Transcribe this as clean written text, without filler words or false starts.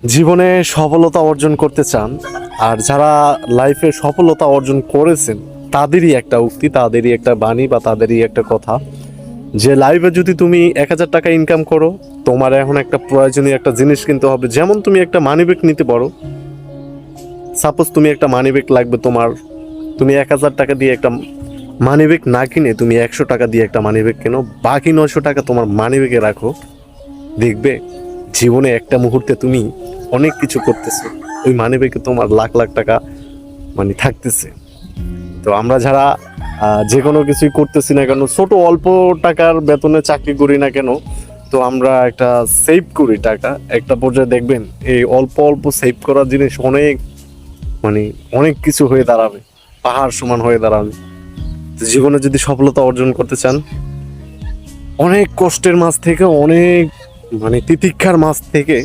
জীবনে সফলতা অর্জন করতে চান আর যারা লাইফে সফলতা অর্জন করেছেন তাদেরই একটা উক্তি, তাদেরই একটা বাণী বা তাদেরই একটা কথা যে লাইফে যদি তুমি 1,000 টাকা ইনকাম করো, তোমার এখন একটা প্রয়োজনীয় একটা জিনিস কিনতে হবে। যেমন তুমি একটা মানি ব্যাগ নিতে পারো, সাপোজ তুমি একটা মানি ব্যাগ লাগবে তোমার, তুমি 1,000 টাকা দিয়ে একটা মানি ব্যাগ না কিনে তুমি 100 টাকা দিয়ে একটা মানি ব্যাগ কেনো, বাকি 900 টাকা তোমার মানি ব্যাগে রাখো। দেখবে জীবনে একটা মুহূর্তে তুমি অনেক কিছু করতেছো, ওই মানি ব্যাগে তোমার লাখ লাখ টাকা মানে থাকতেছে। তো আমরা যারা যে কোনো কিছুই করতেছি না কেন, ছোট অল্প টাকার বেতনে চাকরি করি না কেন, তো আমরা একটা সেভ করি টাকা, একটা পর্যায়ে দেখবেন এই অল্প অল্প সেভ করার জিনিস অনেক মানে অনেক কিছু হয়ে দাঁড়াবে, পাহাড় সমান হয়ে দাঁড়াবে। তো জীবনে যদি সফলতা অর্জন করতে চান, অনেক কষ্টের মাঝ থেকে, অনেক মানে তিতিক্ষার মাঝ থেকে